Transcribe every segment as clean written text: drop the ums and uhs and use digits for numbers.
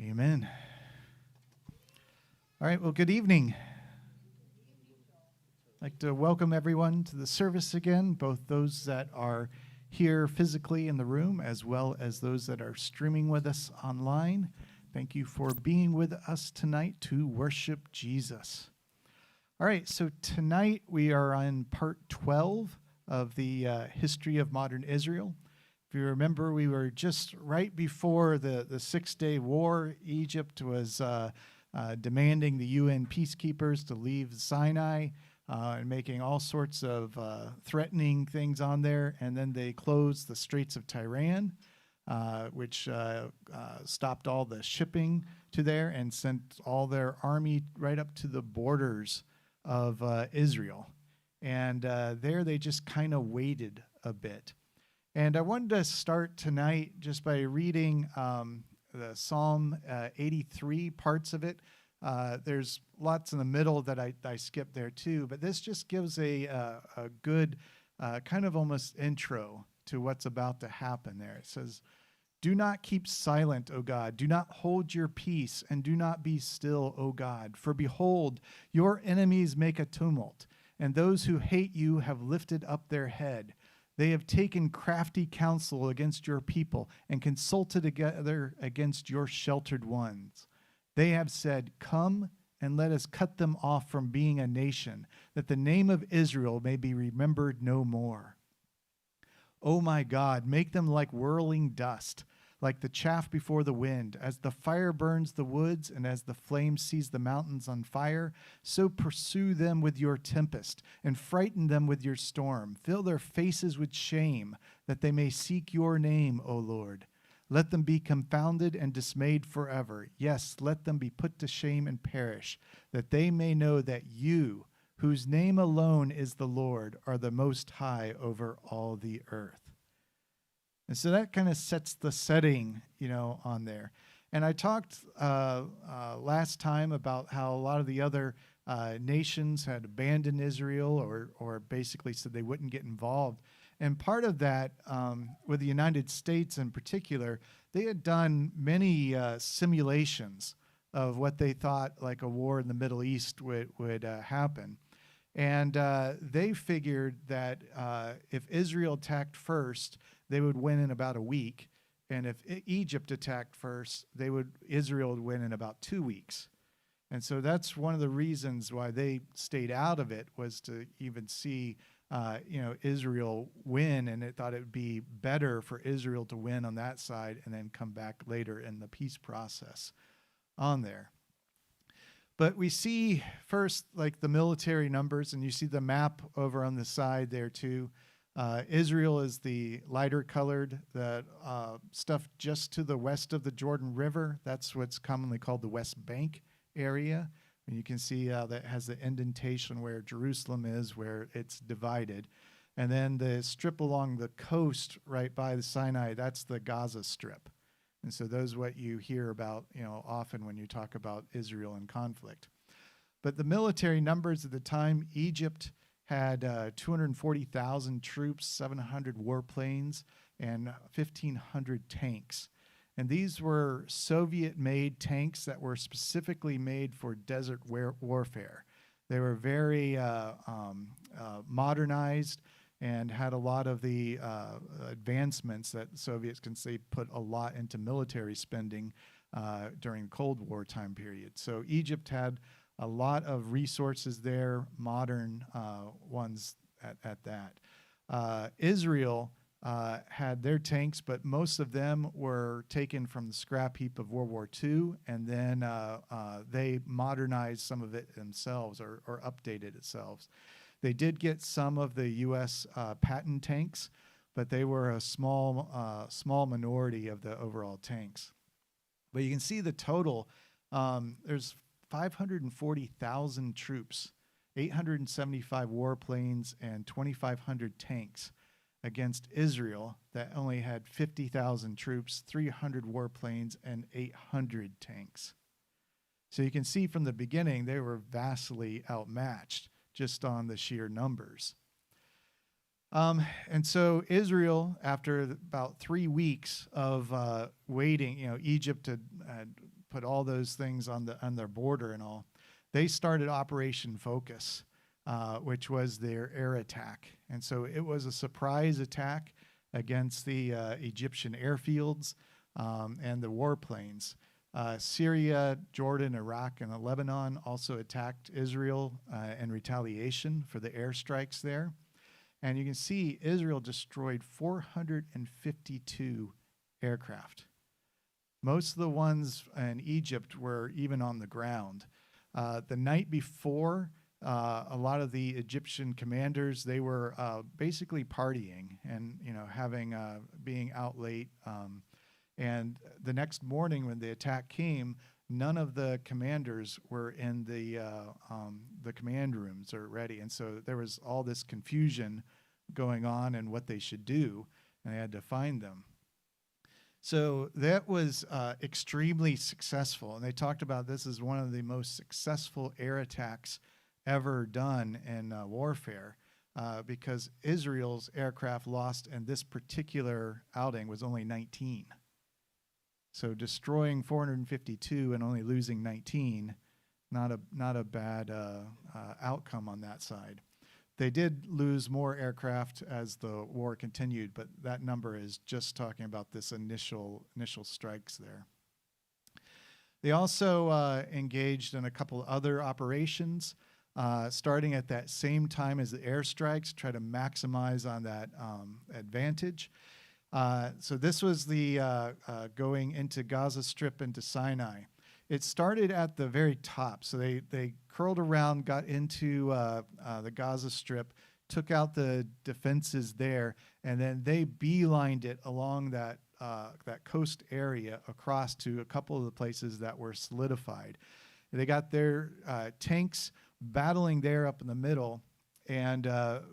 Amen. All right, well, good evening. I'd like to welcome everyone to the service again, both those that are here physically in the room as well as those that are streaming with us online. Thank you for being with us tonight to worship Jesus. All right, so tonight we are on part 12 of the history of modern Israel. If you remember, we were just right before the Six-Day War. Egypt was demanding the UN peacekeepers to leave Sinai and making all sorts of threatening things on there. And then they closed the Straits of Tiran, which stopped all the shipping to there and sent all their army right up to the borders of Israel. And there they just kind of waited a bit. And I wanted to start tonight just by reading the Psalm 83, parts of it. There's lots in the middle that I skipped there too, but this just gives a good kind of almost intro to what's about to happen there. It says, "Do not keep silent, O God. Do not hold your peace, and do not be still, O God. For behold, your enemies make a tumult, and those who hate you have lifted up their head. They have taken crafty counsel against your people and consulted together against your sheltered ones. They have said, 'Come and let us cut them off from being a nation, that the name of Israel may be remembered no more.' O my God, make them like whirling dust, like the chaff before the wind. As the fire burns the woods and as the flame seize the mountains on fire, so pursue them with your tempest and frighten them with your storm. Fill their faces with shame, that they may seek your name, O Lord. Let them be confounded and dismayed forever. Yes, let them be put to shame and perish, that they may know that you, whose name alone is the Lord, are the most high over all the earth." And so that kind of sets the setting, on there. And I talked last time about how a lot of the other nations had abandoned Israel or basically said they wouldn't get involved. And part of that, with the United States in particular, they had done many simulations of what they thought like a war in the Middle East would happen. And they figured that if Israel attacked first, they would win in about a week. And if Egypt attacked first, Israel would win in about 2 weeks. And so that's one of the reasons why they stayed out of it, was to even see Israel win, and they thought it would be better for Israel to win on that side and then come back later in the peace process on there. But we see first like the military numbers, and you see the map over on the side there too. Israel is the lighter colored, the stuff just to the west of the Jordan River. That's what's commonly called the West Bank area. And you can see that has the indentation where Jerusalem is, where it's divided. And then the strip along the coast right by the Sinai, that's the Gaza Strip. And so those are what you hear about, often when you talk about Israel in conflict. But the military numbers at the time, Egypt had 240,000 troops, 700 warplanes, and 1,500 tanks. And these were Soviet-made tanks that were specifically made for desert warfare. They were very modernized and had a lot of the advancements that Soviets can say put a lot into military spending during the Cold War time period. So Egypt had a lot of resources there, modern ones at that. Israel had their tanks, but most of them were taken from the scrap heap of World War II, and then they modernized some of it themselves or updated itself. They did get some of the U.S. Patton tanks, but they were a small minority of the overall tanks. But you can see the total. There's 540,000 troops, 875 warplanes, and 2,500 tanks against Israel that only had 50,000 troops, 300 warplanes, and 800 tanks. So you can see from the beginning they were vastly outmatched just on the sheer numbers. And so Israel, after about 3 weeks of waiting, Egypt had put all those things on their border and all. They started Operation Focus, which was their air attack. And so it was a surprise attack against the Egyptian airfields and the warplanes. Syria, Jordan, Iraq, and Lebanon also attacked Israel in retaliation for the airstrikes there. And you can see Israel destroyed 452 aircraft. Most of the ones in Egypt were even on the ground. The night before, a lot of the Egyptian commanders, they were basically partying and being out late. And the next morning when the attack came, none of the commanders were in the command rooms or ready. And so there was all this confusion going on and what they should do, and they had to find them. So that was extremely successful. And they talked about this as one of the most successful air attacks ever done in warfare because Israel's aircraft lost in this particular outing was only 19. So destroying 452 and only losing 19, not a bad outcome on that side. They did lose more aircraft as the war continued, but that number is just talking about this initial strikes there. They also engaged in a couple other operations, starting at that same time as the airstrikes, try to maximize on that advantage. So this was the going into Gaza Strip into Sinai. It started at the very top. So they curled around, got into the Gaza Strip, took out the defenses there, and then they beelined it along that coast area across to a couple of the places that were solidified. They got their tanks battling there up in the middle, and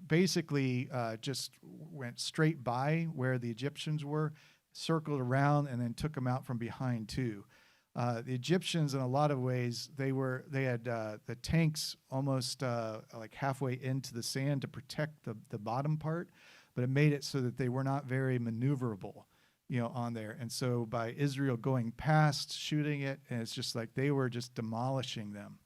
basically just went straight by where the Egyptians were, circled around, and then took them out from behind too. The Egyptians, in a lot of ways, they had the tanks almost like halfway into the sand to protect the bottom part, but it made it so that they were not very maneuverable, on there. And so by Israel going past, shooting it, and it's just like they were just demolishing them.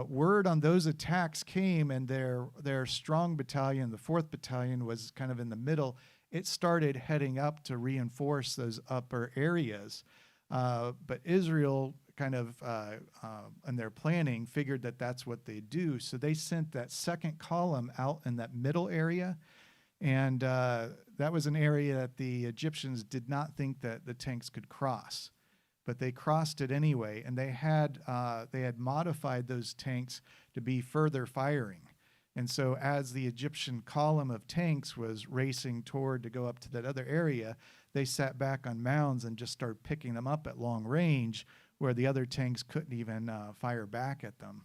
Word on those attacks came, and their strong battalion, the 4th Battalion, was kind of in the middle. It started heading up to reinforce those upper areas. But Israel kind of, in their planning, figured that that's what they do. So they sent that second column out in that middle area. And that was an area that the Egyptians did not think that the tanks could cross. But they crossed it anyway. And they had modified those tanks to be further firing. And so as the Egyptian column of tanks was racing toward to go up to that other area, they sat back on mounds and just started picking them up at long range where the other tanks couldn't even fire back at them.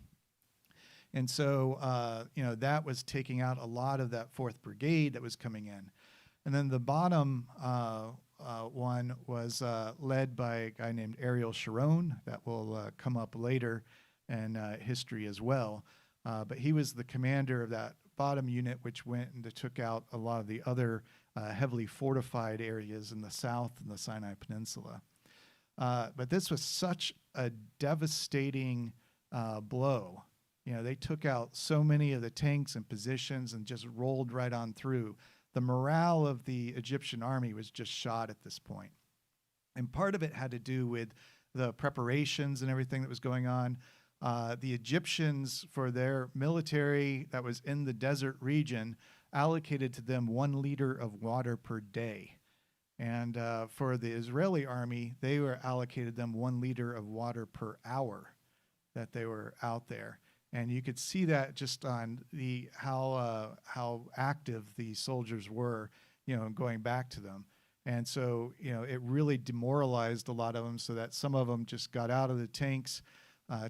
And so, that was taking out a lot of that 4th Brigade that was coming in. And then the bottom one was led by a guy named Ariel Sharon that will come up later in history as well. But he was the commander of that bottom unit, which went and took out a lot of the other heavily fortified areas in the south and the Sinai Peninsula. But this was such a devastating blow. They took out so many of the tanks and positions and just rolled right on through. The morale of the Egyptian army was just shot at this point. And part of it had to do with the preparations and everything that was going on. The Egyptians, for their military that was in the desert region, allocated to them 1 liter of water per day. And for the Israeli army, they were allocated them 1 liter of water per hour that they were out there. And you could see that just on how active the soldiers were, going back to them. And so, it really demoralized a lot of them, so that some of them just got out of the tanks,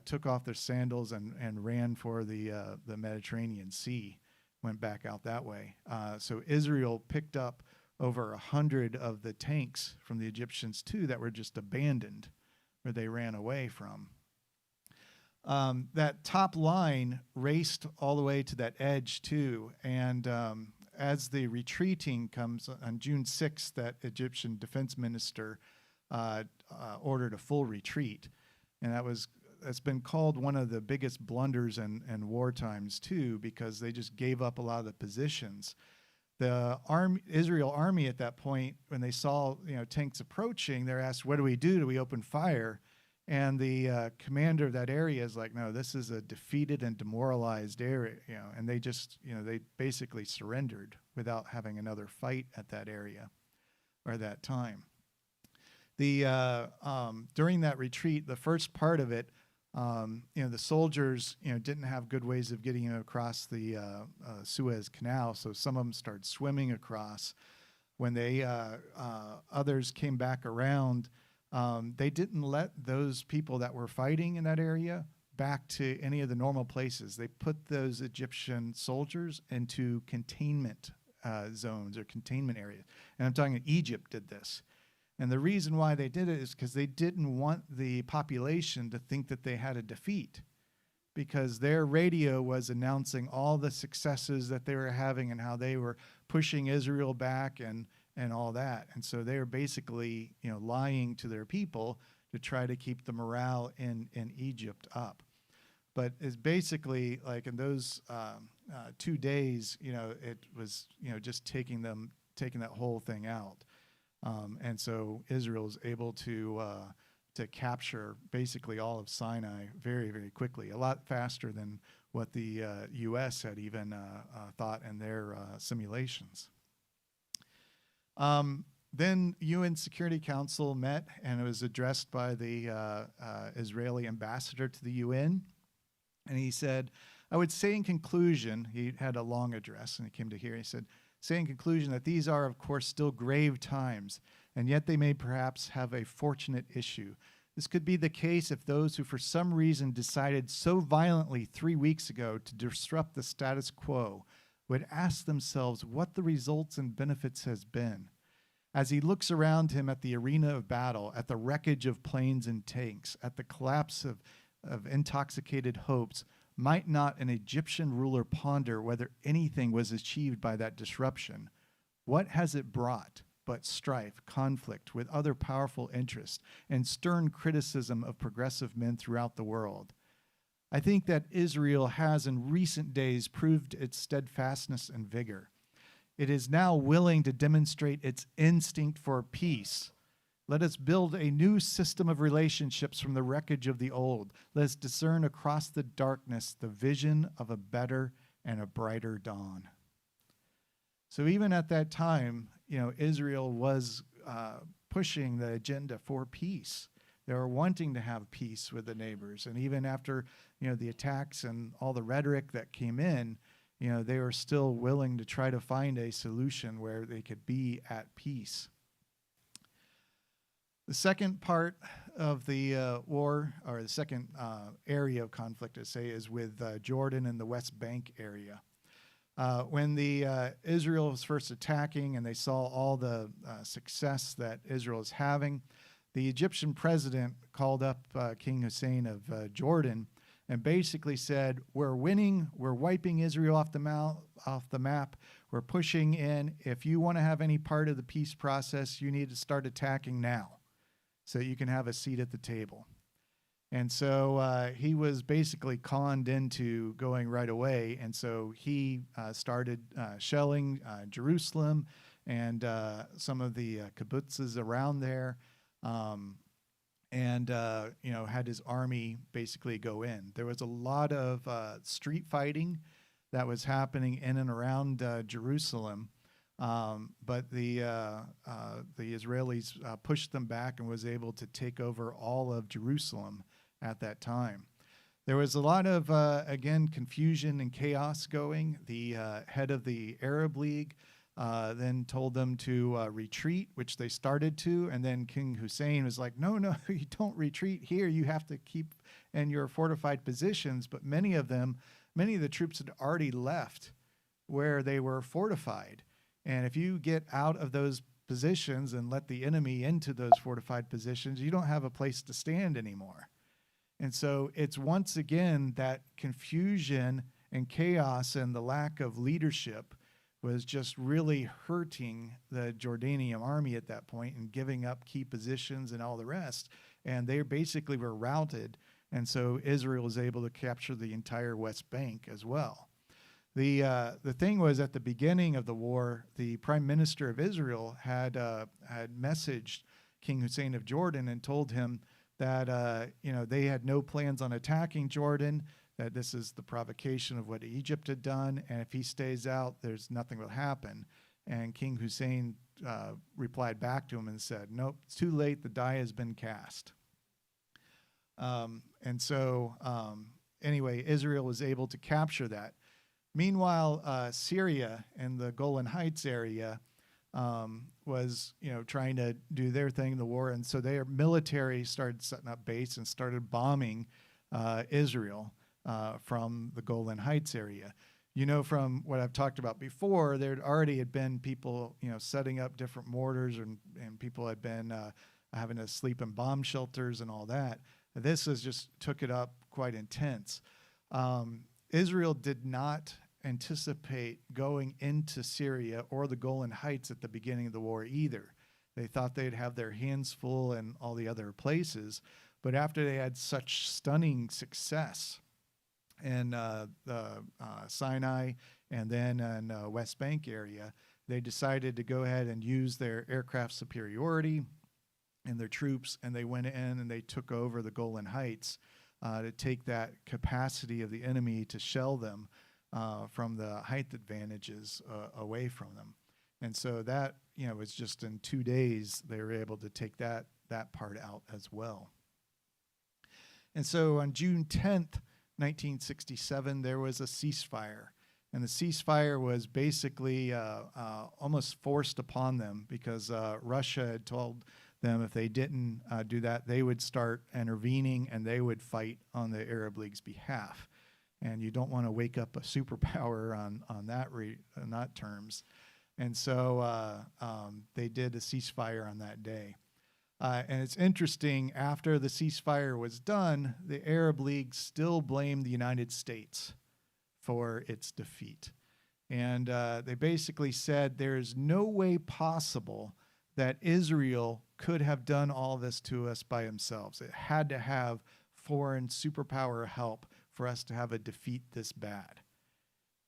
took off their sandals and ran for the Mediterranean Sea, went back out that way. So Israel picked up over 100 of the tanks from the Egyptians too that were just abandoned, where they ran away from. That top line raced all the way to that edge too, and as the retreating comes on June 6th, that Egyptian defense minister ordered a full retreat. And that's been called one of the biggest blunders in war times too, because they just gave up a lot of the positions. The Israel army at that point, when they saw tanks approaching, they're asked, "What do we do? Do we open fire?" And the commander of that area is like, "No, this is a defeated and demoralized area," and they just they basically surrendered without having another fight at that area or that time. The during that retreat, the first part of it, the soldiers didn't have good ways of getting across the Suez Canal, so some of them started swimming across. When they others came back around, they didn't let those people that were fighting in that area back to any of the normal places. They put those Egyptian soldiers into containment zones or containment areas. And I'm talking Egypt did this. And the reason why they did it is because they didn't want the population to think that they had a defeat, because their radio was announcing all the successes that they were having and how they were pushing Israel back and all that. And so they were basically lying to their people to try to keep the morale in Egypt up. But it's basically like in those 2 days, it was just taking that whole thing out. And so Israel is able to capture basically all of Sinai very, very quickly, a lot faster than what the U.S. had even thought in their simulations. Then UN Security Council met, and it was addressed by the Israeli ambassador to the UN. And he said, I would say in conclusion, he had a long address, and he came to here, he said, say in conclusion that these are, of course, still grave times, and yet they may perhaps have a fortunate issue. This could be the case if those who for some reason decided so violently 3 weeks ago to disrupt the status quo would ask themselves what the results and benefits has been. As he looks around him at the arena of battle, at the wreckage of planes and tanks, at the collapse of intoxicated hopes, might not an Egyptian ruler ponder whether anything was achieved by that disruption? What has it brought but strife, conflict with other powerful interests, and stern criticism of progressive men throughout the world? I think that Israel has in recent days proved its steadfastness and vigor. It is now willing to demonstrate its instinct for peace. Let us build a new system of relationships from the wreckage of the old. Let us discern across the darkness the vision of a better and a brighter dawn. So even at that time, Israel was pushing the agenda for peace. They were wanting to have peace with the neighbors. And even after, the attacks and all the rhetoric that came in, they were still willing to try to find a solution where they could be at peace. The second part of the war, or the second area of conflict, is with Jordan and the West Bank area. When the Israel was first attacking and they saw all the success that Israel is having, the Egyptian president called up King Hussein of Jordan and basically said, we're winning, we're wiping Israel off the map, we're pushing in. If you want to have any part of the peace process, you need to start attacking now, so you can have a seat at the table. And so he was basically conned into going right away, and so he started shelling Jerusalem and some of the kibbutzes around there, and had his army basically go in. There was a lot of street fighting that was happening in and around Jerusalem. But the Israelis pushed them back and was able to take over all of Jerusalem at that time. There was a lot of, confusion and chaos going. The head of the Arab League then told them to retreat, which they started to, and then King Hussein was like, no, you don't retreat here. You have to keep in your fortified positions. But many of the troops had already left where they were fortified. And if you get out of those positions and let the enemy into those fortified positions, you don't have a place to stand anymore. And so it's once again that confusion and chaos and the lack of leadership was just really hurting the Jordanian army at that point and giving up key positions and all the rest. And they basically were routed. And so Israel was able to capture the entire West Bank as well. The thing was, at the beginning of the war, the prime minister of Israel had messaged King Hussein of Jordan and told him that they had no plans on attacking Jordan, that this is the provocation of what Egypt had done, and if he stays out, there's nothing will happen. And King Hussein replied back to him and said, nope, it's too late, the die has been cast. Anyway, Israel was able to capture that. Meanwhile, Syria and the Golan Heights area was, trying to do their thing in the war, and so their military started setting up base and started bombing Israel from the Golan Heights area. From what I've talked about before, there already had been people, setting up different mortars, and people had been having to sleep in bomb shelters and all that. This just took it up quite intense. Israel did not anticipate going into Syria or the Golan Heights at the beginning of the war either. They thought they'd have their hands full in all the other places, but after they had such stunning success in the Sinai and then in West Bank area, they decided to go ahead and use their aircraft superiority and their troops, and they went in and they took over the Golan Heights to take that capacity of the enemy to shell them from the height advantages away from them. And so that, was just in 2 days they were able to take that part out as well. And so on June 10th, 1967, there was a ceasefire. And the ceasefire was basically almost forced upon them because Russia had told them if they didn't do that, they would start intervening and they would fight on the Arab League's behalf. And you don't want to wake up a superpower on that terms. And so they did a ceasefire on that day. And it's interesting, after the ceasefire was done, the Arab League still blamed the United States for its defeat. And they basically said there's no way possible that Israel could have done all this to us by themselves. It had to have foreign superpower help for us to have a defeat this bad.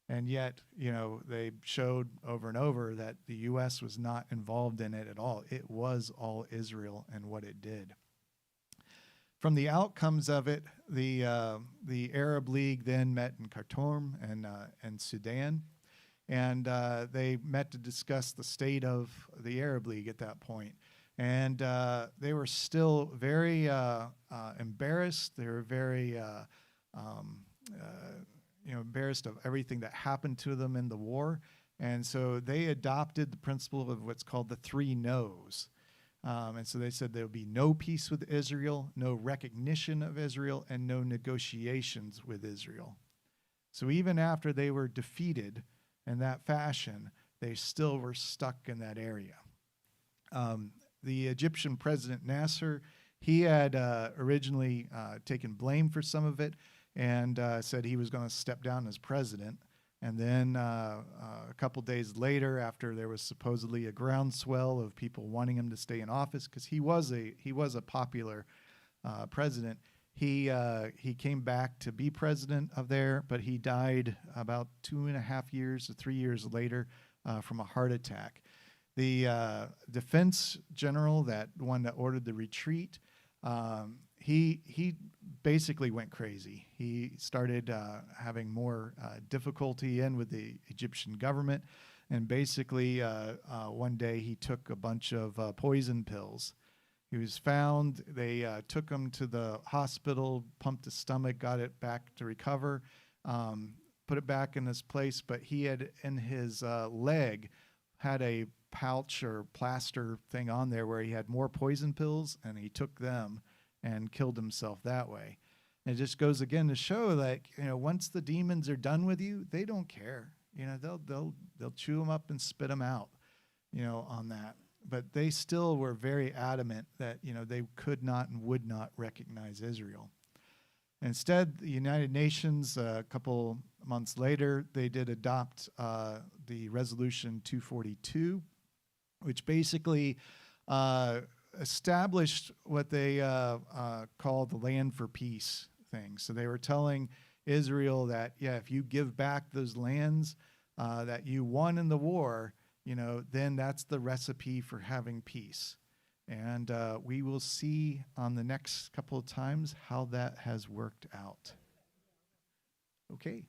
And yet, they showed over and over that the U.S. was not involved in it at all. It was all Israel and what it did. From the outcomes of it, the Arab League then met in Khartoum and Sudan, and they met to discuss the state of the Arab League at that point. And they were still very embarrassed. They were very embarrassed of everything that happened to them in the war. And so they adopted the principle of what's called the 3 no's. And so they said there would be no peace with Israel, no recognition of Israel, and no negotiations with Israel. So even after they were defeated in that fashion, they still were stuck in that area. The Egyptian president Nasser, he had originally taken blame for some of it, and said he was going to step down as president. And then a couple days later, after there was supposedly a groundswell of people wanting him to stay in office, because he was a popular president, he came back to be president of there, but he died about 2.5 years or 3 years later from a heart attack. The defense general, that one that ordered the retreat, he basically went crazy. He started having more difficulty with the Egyptian government, and basically one day he took a bunch of poison pills. He was found. They took him to the hospital, pumped his stomach, got it back to recover, put it back in his place, but he had in his leg had a pouch or plaster thing on there where he had more poison pills, and he took them and killed himself that way. And it just goes again to show, like, once the demons are done with you, they don't care. They'll chew them up and spit them out, on that. But they still were very adamant that, they could not and would not recognize Israel. Instead, the United Nations, a couple months later, they did adopt the Resolution 242, which basically established what they call the land for peace thing. So they were telling Israel that, yeah, if you give back those lands that you won in the war, then that's the recipe for having peace. And we will see on the next couple of times how that has worked out. Okay.